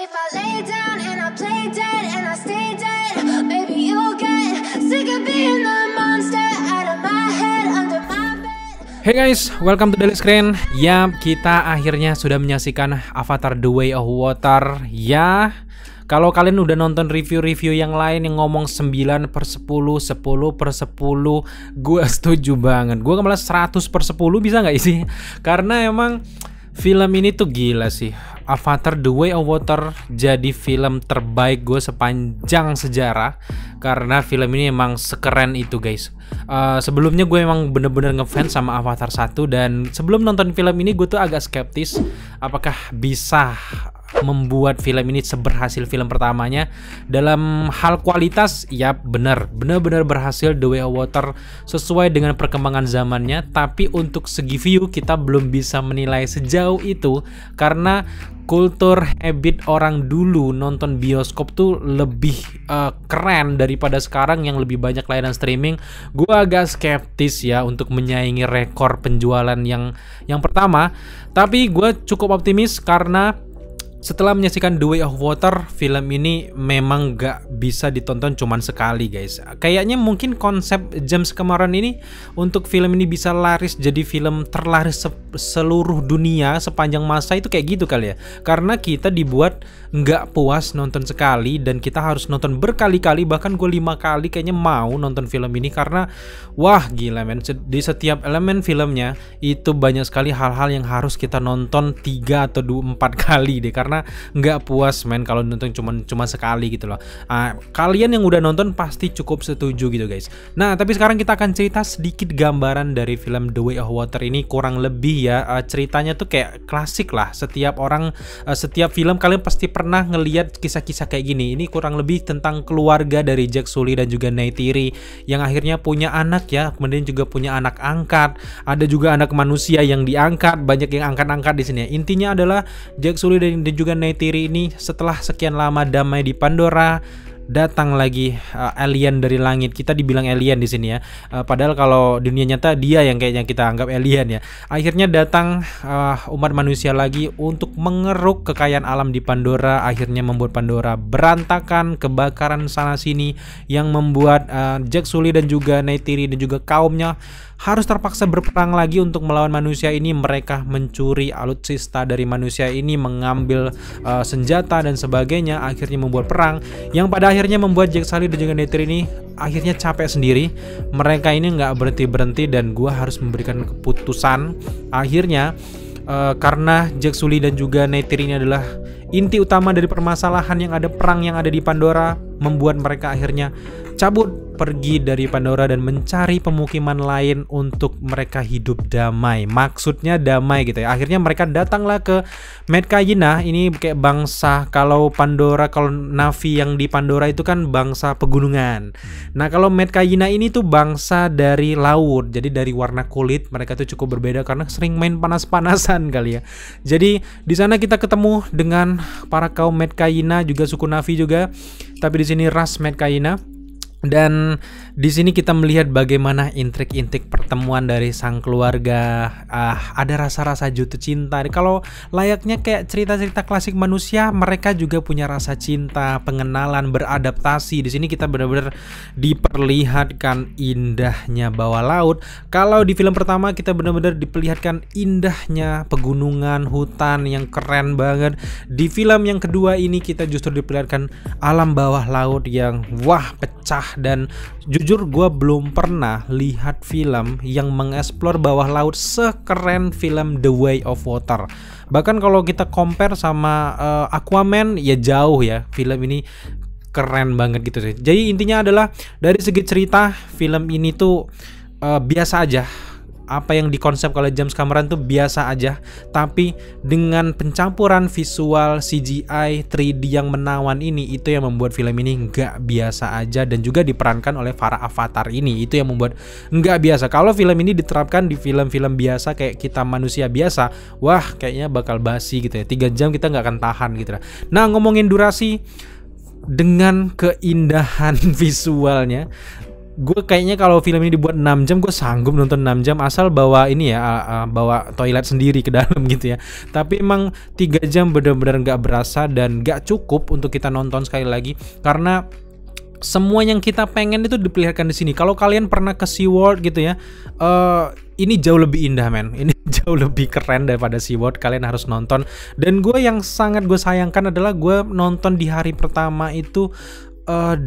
if I lay down and I play dead and I stay dead, maybe you'll get sick of being the monster out of my head, under my bed. Hey guys, welcome to Daily Screen. Yap, kita akhirnya sudah menyaksikan Avatar The Way of Water. Ya, kalau kalian udah nonton review-review yang lain yang ngomong 9/10, 10/10, gue setuju banget. Gue malah 100/10 bisa nggak sih? Karena emang film ini tuh gila sih. Avatar The Way of Water jadi film terbaik gue sepanjang sejarah. Karena film ini emang sekeren itu guys. Sebelumnya gue emang bener-bener ngefans sama Avatar 1. Dan sebelum nonton film ini gue tuh agak skeptis apakah bisa membuat film ini seberhasil film pertamanya. Dalam hal kualitas, ya benar-benar berhasil The Way of Water sesuai dengan perkembangan zamannya. Tapi untuk segi view kita belum bisa menilai sejauh itu karena kultur habit orang dulu nonton bioskop tuh lebih keren daripada sekarang yang lebih banyak layanan streaming. Gue agak skeptis ya untuk menyaingi rekor penjualan yang pertama. Tapi gue cukup optimis karena setelah menyaksikan The Way of Water, film ini memang gak bisa ditonton cuman sekali guys. Kayaknya mungkin konsep James Cameron ini untuk film ini bisa laris jadi film terlaris seluruh dunia sepanjang masa itu kayak gitu kali ya. Karena kita dibuat gak puas nonton sekali dan kita harus nonton berkali-kali. Bahkan gue 5 kali kayaknya mau nonton film ini karena wah gila men. Di setiap elemen filmnya itu banyak sekali hal-hal yang harus kita nonton 3 atau 4 kali deh. Karena nggak puas men kalau nonton cuma sekali gitu loh. Kalian yang udah nonton pasti cukup setuju gitu guys. Nah tapi sekarang kita akan cerita sedikit gambaran dari film The Way of Water ini. Kurang lebih ya ceritanya tuh kayak klasik lah. Setiap orang setiap film kalian pasti pernah ngelihat kisah-kisah kayak gini. Ini kurang lebih tentang keluarga dari Jack Sully dan juga Neytiri yang akhirnya punya anak ya, kemudian juga punya anak angkat. Ada juga anak manusia yang diangkat, banyak yang angkat-angkat di sini ya. Intinya adalah Jack Sully dan juga Neytiri ini setelah sekian lama damai di Pandora, datang lagi alien dari langit. Kita dibilang alien di sini ya. Padahal kalau dunia nyata dia yang kayaknya kita anggap alien ya. Akhirnya datang umat manusia lagi untuk mengeruk kekayaan alam di Pandora. Akhirnya membuat Pandora berantakan, kebakaran sana sini yang membuat Jack Sully dan juga Neytiri dan juga kaumnya harus terpaksa berperang lagi untuk melawan manusia ini. Mereka mencuri alutsista dari manusia ini, mengambil senjata dan sebagainya, akhirnya membuat perang yang pada akhirnya membuat Jack Sully dan juga Neytiri ini akhirnya capek sendiri. Mereka ini nggak berhenti-berhenti dan gua harus memberikan keputusan. Akhirnya karena Jack Sully dan juga Neytiri ini adalah inti utama dari permasalahan yang ada, perang yang ada di Pandora, membuat mereka akhirnya cabut pergi dari Pandora dan mencari pemukiman lain untuk mereka hidup damai. Maksudnya damai gitu ya. Akhirnya mereka datanglah ke Metkayina. Ini kayak bangsa, kalau Pandora, kalau Na'vi yang di Pandora itu kan bangsa pegunungan. Nah kalau Metkayina ini tuh bangsa dari laut. Jadi dari warna kulit mereka tuh cukup berbeda karena sering main panas-panasan kali ya. Jadi di sana kita ketemu dengan para kaum Metkayina, juga suku Na'vi juga. Tapi di sini ras Metkayina. Dan di sini kita melihat bagaimana intrik-intrik pertemuan dari sang keluarga. Ada rasa-rasa jatuh cinta. Kalau layaknya kayak cerita-cerita klasik manusia, mereka juga punya rasa cinta, pengenalan, beradaptasi. Di sini kita benar-benar diperlihatkan indahnya bawah laut. Kalau di film pertama kita benar-benar diperlihatkan indahnya pegunungan, hutan yang keren banget. Di film yang kedua ini kita justru diperlihatkan alam bawah laut yang wah pecah. Dan jujur gue belum pernah lihat film yang mengeksplor bawah laut sekeren film The Way of Water. Bahkan kalau kita compare sama Aquaman ya jauh ya, film ini keren banget gitu sih. Jadi intinya adalah dari segi cerita film ini tuh biasa aja. Apa yang dikonsep oleh James Cameron tuh biasa aja, tapi dengan pencampuran visual CGI 3D yang menawan ini, itu yang membuat film ini nggak biasa aja. Dan juga diperankan oleh para avatar ini, itu yang membuat nggak biasa. Kalau film ini diterapkan di film-film biasa kayak kita manusia biasa, wah kayaknya bakal basi gitu ya, 3 jam kita nggak akan tahan gitu. Nah ngomongin durasi, dengan keindahan visualnya, gue kayaknya kalau film ini dibuat 6 jam gue sanggup nonton 6 jam asal bawa ini ya, bawa toilet sendiri ke dalam gitu ya. Tapi emang 3 jam bener-bener gak berasa dan gak cukup untuk kita nonton sekali lagi, karena semua yang kita pengen itu diperlihatkan di sini. Kalau kalian pernah ke SeaWorld gitu ya, ini jauh lebih indah men. Ini jauh lebih keren daripada SeaWorld. Kalian harus nonton. Dan gue yang sangat gue sayangkan adalah gue nonton di hari pertama itu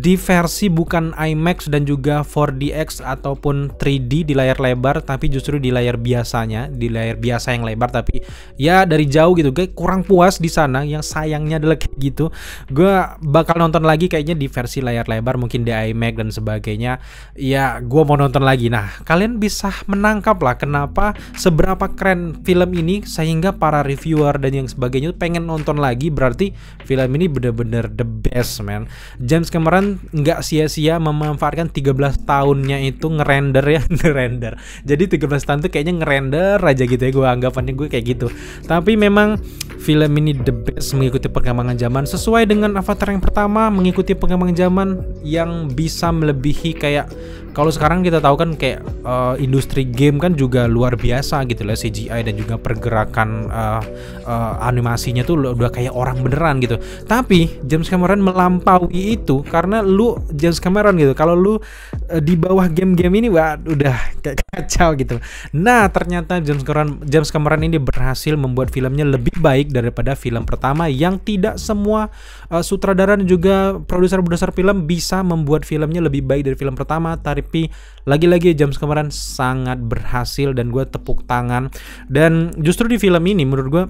di versi bukan IMAX dan juga 4DX ataupun 3D di layar lebar, tapi justru di layar biasanya, di layar biasa yang lebar. Tapi ya dari jauh gitu, gue kurang puas di sana. Yang sayangnya adalah kayak gitu. Gue bakal nonton lagi kayaknya di versi layar lebar, mungkin di IMAX dan sebagainya. Ya gue mau nonton lagi. Nah, kalian bisa menangkap lah kenapa seberapa keren film ini sehingga para reviewer dan yang sebagainya pengen nonton lagi. Berarti film ini bener-bener the best man. James Cameron nggak sia-sia memanfaatkan 13 tahunnya itu ngerender ya, ngerender. Jadi 13 tahun tuh kayaknya ngerender aja gitu ya, gue anggapannya gue kayak gitu. Tapi memang film ini the best, mengikuti perkembangan zaman sesuai dengan Avatar yang pertama, mengikuti perkembangan zaman yang bisa melebihi kayak kalau sekarang kita tahu kan kayak industri game kan juga luar biasa gitu lah, CGI dan juga pergerakan animasinya tuh udah kayak orang beneran gitu. Tapi James Cameron melampaui itu karena lu James Cameron gitu. Kalau lu di bawah game-game ini wah udah kayak kacau gitu. Nah, ternyata James Cameron ini berhasil membuat filmnya lebih baik daripada film pertama, yang tidak semua sutradara dan juga produser film bisa membuat filmnya lebih baik dari film pertama. Tapi lagi-lagi James Cameron sangat berhasil dan gue tepuk tangan. Dan justru di film ini menurut gue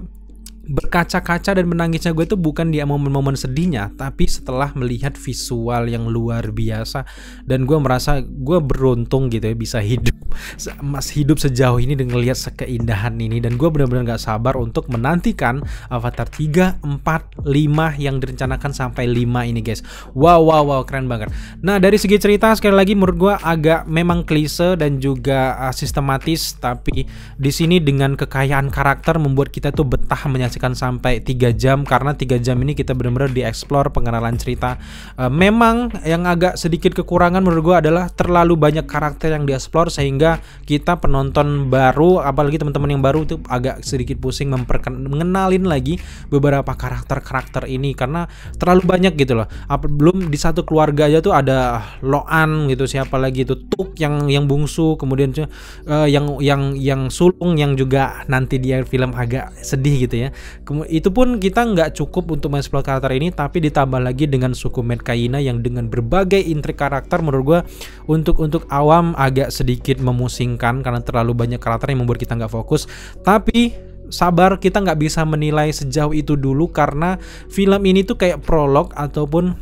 berkaca-kaca dan menangisnya gue tuh bukan di momen-momen sedihnya, tapi setelah melihat visual yang luar biasa. Dan gue merasa gue beruntung gitu ya bisa hidup sejauh ini dengan lihat sekeindahan ini. Dan gue benar-benar gak sabar untuk menantikan Avatar 3, 4, 5 yang direncanakan sampai 5 ini guys. Wow keren banget. Nah, dari segi cerita sekali lagi menurut gue agak memang klise dan juga sistematis, tapi di sini dengan kekayaan karakter membuat kita tuh betah menyaksikan sampai 3 jam, karena 3 jam ini kita benar-benar dieksplor pengenalan cerita. Memang yang agak sedikit kekurangan menurut gue adalah terlalu banyak karakter yang dieksplor, sehingga kita penonton baru, apalagi teman-teman yang baru itu agak sedikit pusing mengenalin lagi beberapa karakter ini karena terlalu banyak gitu loh. Belum di satu keluarga aja tuh ada Loan gitu, siapa lagi itu Tuk yang bungsu, kemudian yang sulung yang juga nanti dia film agak sedih gitu ya. Itu pun kita nggak cukup untuk mengeksplor karakter ini, tapi ditambah lagi dengan suku Metkayina yang dengan berbagai intrik karakter menurut gue untuk awam agak sedikit memusingkan karena terlalu banyak karakter yang membuat kita nggak fokus. Tapi sabar, kita nggak bisa menilai sejauh itu dulu karena film ini tuh kayak prolog ataupun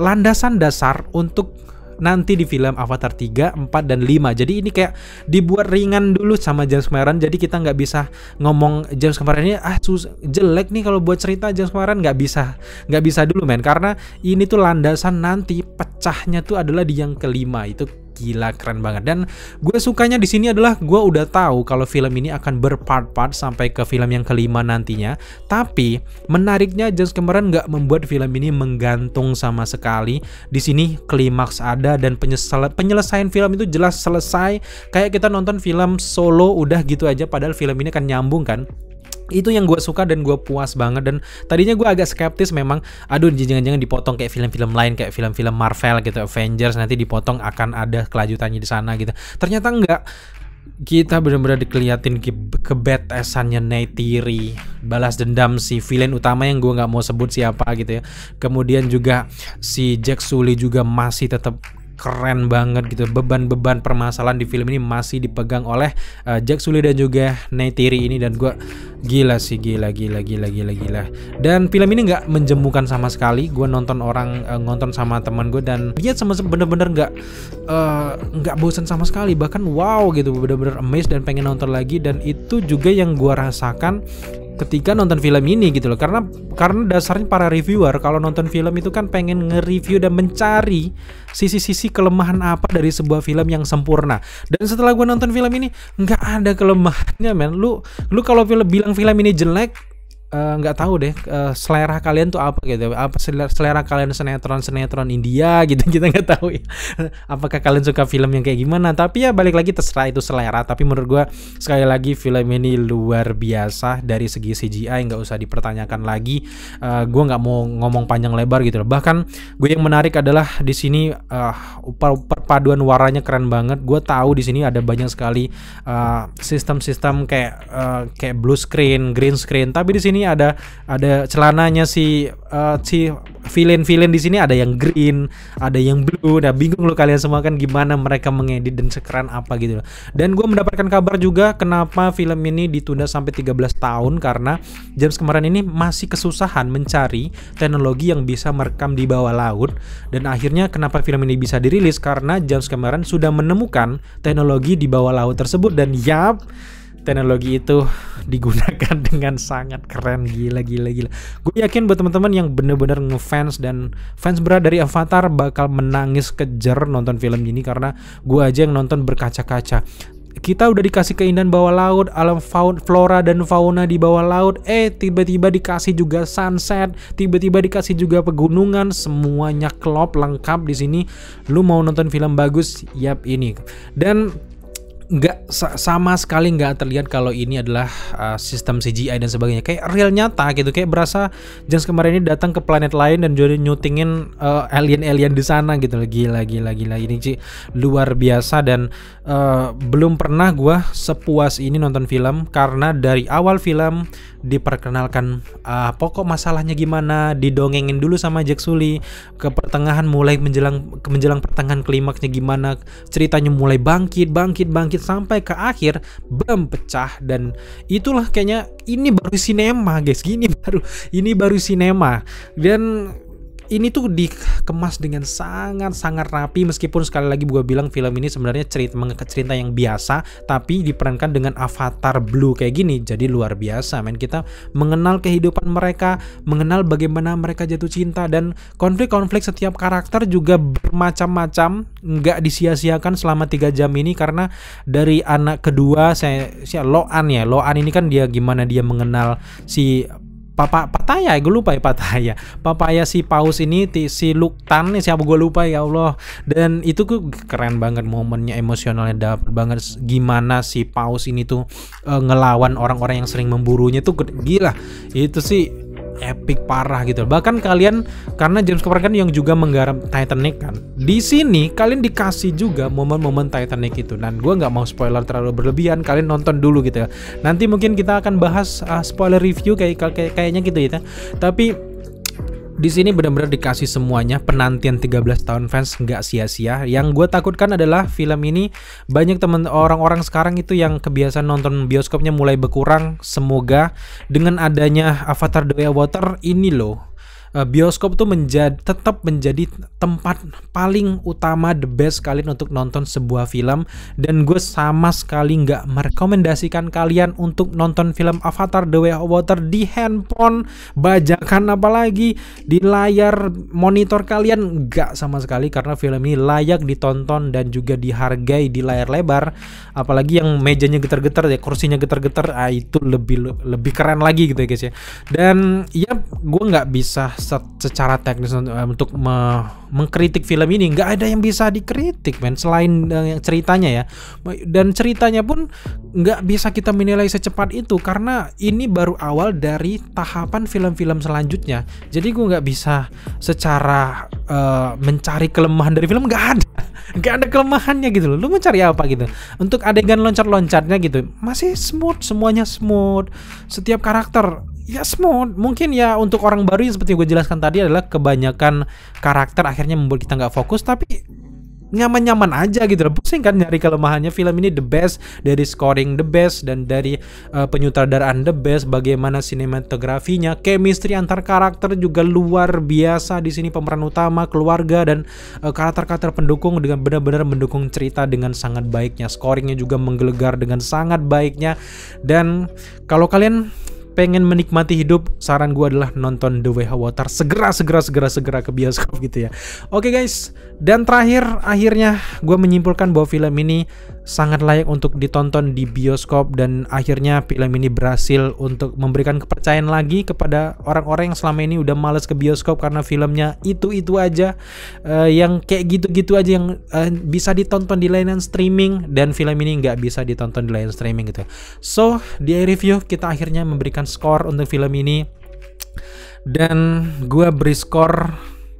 landasan dasar untuk nanti di film Avatar 3, 4, dan 5. Jadi ini kayak dibuat ringan dulu sama James Cameron. Jadi kita nggak bisa ngomong James Cameron ini jelek nih kalau buat cerita James Cameron, nggak bisa dulu men, karena ini tuh landasan nanti pecahnya tuh adalah di yang kelima. Itu gila keren banget. Dan gue sukanya di sini adalah gue udah tahu kalau film ini akan berpart-part sampai ke film yang kelima nantinya. Tapi menariknya James Cameron nggak membuat film ini menggantung sama sekali. Di sini klimaks ada dan penyelesaian film itu jelas selesai. Kayak kita nonton film Solo udah gitu aja, padahal film ini kan nyambung kan. Itu yang gue suka dan gue puas banget. Dan tadinya gue agak skeptis memang, aduh jangan-jangan dipotong kayak film-film lain, kayak film-film Marvel gitu, Avengers nanti dipotong akan ada kelanjutannya di sana gitu. Ternyata enggak. Kita benar-benar dikeliatin kebadasannya Neytiri, balas dendam si villain utama yang gue nggak mau sebut siapa gitu ya. Kemudian juga si Jack Sully juga masih tetap keren banget gitu. Beban-beban permasalahan di film ini masih dipegang oleh Jack Sully dan juga Neytiri ini. Dan gue gila sih, gila. Dan film ini nggak menjemukan sama sekali. Gue nonton sama teman gue dan dia bener-bener nggak bosan sama sekali. Bahkan wow gitu, bener-bener amazed dan pengen nonton lagi. Dan itu juga yang gue rasakan ketika nonton film ini gitu loh, karena dasarnya para reviewer kalau nonton film itu kan pengen nge-review dan mencari sisi-sisi kelemahan apa dari sebuah film yang sempurna. Dan setelah gue nonton film ini nggak ada kelemahannya men. Lu kalau bilang film ini jelek, nggak tahu deh selera kalian tuh apa gitu, apa selera kalian sinetron India gitu kita nggak tahu ya. Apakah kalian suka film yang kayak gimana, tapi ya balik lagi terserah itu selera. Tapi menurut gue sekali lagi film ini luar biasa dari segi CGI, nggak usah dipertanyakan lagi. Gue nggak mau ngomong panjang lebar gitu loh. Bahkan gue yang menarik adalah di sini perpaduan warnanya keren banget. Gue tahu di sini ada banyak sekali sistem-sistem kayak blue screen, green screen, tapi di sini ada celananya si villain di sini ada yang green, ada yang blue. Nah, bingung lo kalian semua kan gimana mereka mengedit dan sekeren apa gitu loh. Dan gue mendapatkan kabar juga kenapa film ini ditunda sampai 13 tahun, karena James Cameron ini masih kesusahan mencari teknologi yang bisa merekam di bawah laut. Dan akhirnya kenapa film ini bisa dirilis, karena James Cameron sudah menemukan teknologi di bawah laut tersebut. Dan yap, teknologi itu digunakan dengan sangat keren, gila. Gue yakin buat teman-teman yang bener-bener ngefans dan fans berat dari Avatar bakal menangis kejer nonton film ini, karena gue aja yang nonton berkaca-kaca. Kita udah dikasih keindahan bawah laut, alam flora dan fauna di bawah laut, tiba-tiba dikasih juga sunset, tiba-tiba dikasih juga pegunungan, semuanya klop lengkap di sini. Lu mau nonton film bagus, yap ini. Dan nggak sama sekali nggak terlihat kalau ini adalah sistem CGI dan sebagainya, kayak real nyata gitu, kayak berasa James Cameron ini datang ke planet lain dan jadi nyutingin alien di sana gitu. Gila ini sih luar biasa. Dan belum pernah gua sepuas ini nonton film, karena dari awal film diperkenalkan pokok masalahnya gimana, didongengin dulu sama Jack Sully, ke pertengahan mulai menjelang pertengahan klimaksnya gimana, ceritanya mulai bangkit sampai ke akhir bam pecah. Dan itulah kayaknya ini baru sinema guys, ini baru sinema. Dan ini tuh dikemas dengan sangat rapi, meskipun sekali lagi gue bilang film ini sebenarnya cerita yang biasa, tapi diperankan dengan avatar blue kayak gini, jadi luar biasa men. Kita mengenal kehidupan mereka, mengenal bagaimana mereka jatuh cinta, dan konflik-konflik setiap karakter juga bermacam-macam, nggak disia-siakan selama 3 jam ini. Karena dari anak kedua Loan ini kan dia gimana dia mengenal si Pattaya, gue lupa ya Papaya si paus ini, si Luktan siapa gue lupa, ya Allah. Dan itu tuh keren banget, momennya emosionalnya dapet banget, gimana si paus ini tuh ngelawan orang-orang yang sering memburunya tuh gila. Itu sih epic parah gitu. Bahkan kalian, karena James Cameron kan yang juga menggarap Titanic kan, di sini kalian dikasih juga momen-momen Titanic itu. Dan gue nggak mau spoiler terlalu berlebihan, kalian nonton dulu gitu ya. Nanti mungkin kita akan bahas spoiler review kayaknya gitu ya. Tapi di sini benar-benar dikasih semuanya, penantian 13 tahun fans nggak sia-sia. Yang gue takutkan adalah film ini banyak orang-orang sekarang itu yang kebiasaan nonton bioskopnya mulai berkurang. Semoga dengan adanya Avatar The Way of Water ini loh, bioskop tuh tetap menjadi tempat paling utama, the best kalian untuk nonton sebuah film. Dan gue sama sekali nggak merekomendasikan kalian untuk nonton film Avatar The Way of Water di handphone bajakan, apalagi di layar monitor kalian, nggak sama sekali. Karena film ini layak ditonton dan juga dihargai di layar lebar, apalagi yang mejanya getar-getar ya, kursinya getar-getar, itu lebih keren lagi gitu ya guys ya. Dan ya gue nggak bisa secara teknis untuk mengkritik film ini, nggak ada yang bisa dikritik men, selain ceritanya ya. Dan ceritanya pun nggak bisa kita menilai secepat itu, karena ini baru awal dari tahapan film-film selanjutnya. Jadi gue nggak bisa secara mencari kelemahan dari film, nggak ada kelemahannya gitu loh. Lu mencari apa gitu? Untuk adegan loncat-loncatnya gitu masih smooth, semuanya smooth, setiap karakter ya smooth. Mungkin ya untuk orang baru yang seperti gue jelaskan tadi adalah kebanyakan karakter akhirnya membuat kita nggak fokus, tapi nyaman-nyaman aja gitu loh. Pusing kan nyari kelemahannya. Film ini the best, dari scoring the best, dan dari penyutradaraan the best. Bagaimana sinematografinya, chemistry antar karakter juga luar biasa di sini. Pemeran utama, keluarga, dan karakter-karakter pendukung dengan benar-benar mendukung cerita dengan sangat baiknya. Scoringnya juga menggelegar dengan sangat baiknya. Dan kalau kalian pengen menikmati hidup, saran gue adalah nonton The Way of Water. Segera ke bioskop gitu ya. Oke guys, dan terakhir akhirnya gue menyimpulkan bahwa film ini sangat layak untuk ditonton di bioskop, dan akhirnya film ini berhasil untuk memberikan kepercayaan lagi kepada orang-orang yang selama ini udah males ke bioskop karena filmnya itu aja, yang kayak gitu-gitu aja, yang bisa ditonton di layanan streaming, dan film ini nggak bisa ditonton di layanan streaming gitu. So di review kita akhirnya memberikan skor untuk film ini, dan gue beri skor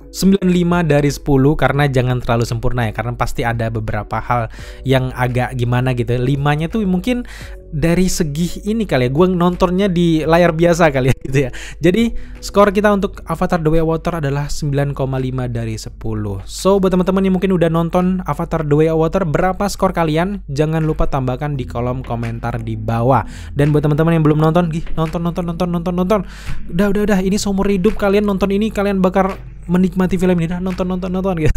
95 dari 10 karena jangan terlalu sempurna ya, karena pasti ada beberapa hal yang agak gimana gitu. 5-nya tuh mungkin dari segi ini kali ya, gue nontonnya di layar biasa kali ya gitu ya. Jadi skor kita untuk Avatar The Way of Water adalah 9,5 dari 10. So buat teman-teman yang mungkin udah nonton Avatar The Way of Water, berapa skor kalian? Jangan lupa tambahkan di kolom komentar di bawah. Dan buat teman-teman yang belum nonton, nonton. Udah, ini seumur hidup kalian nonton ini, kalian bakal menikmati film ini. Dah nonton gitu.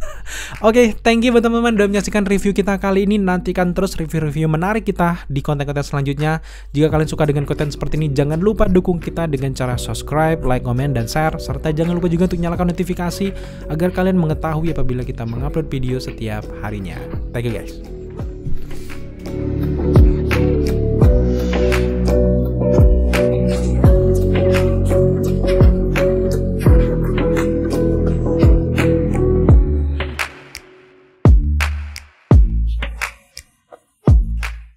Oke, thank you buat teman-teman udah menyaksikan review kita kali ini. Nantikan terus review-review menarik kita di konten-konten selanjutnya. Jika kalian suka dengan konten seperti ini, jangan lupa dukung kita dengan cara subscribe, like, komen, dan share. Serta jangan lupa juga untuk nyalakan notifikasi agar kalian mengetahui apabila kita mengupload video setiap harinya. Thank you guys.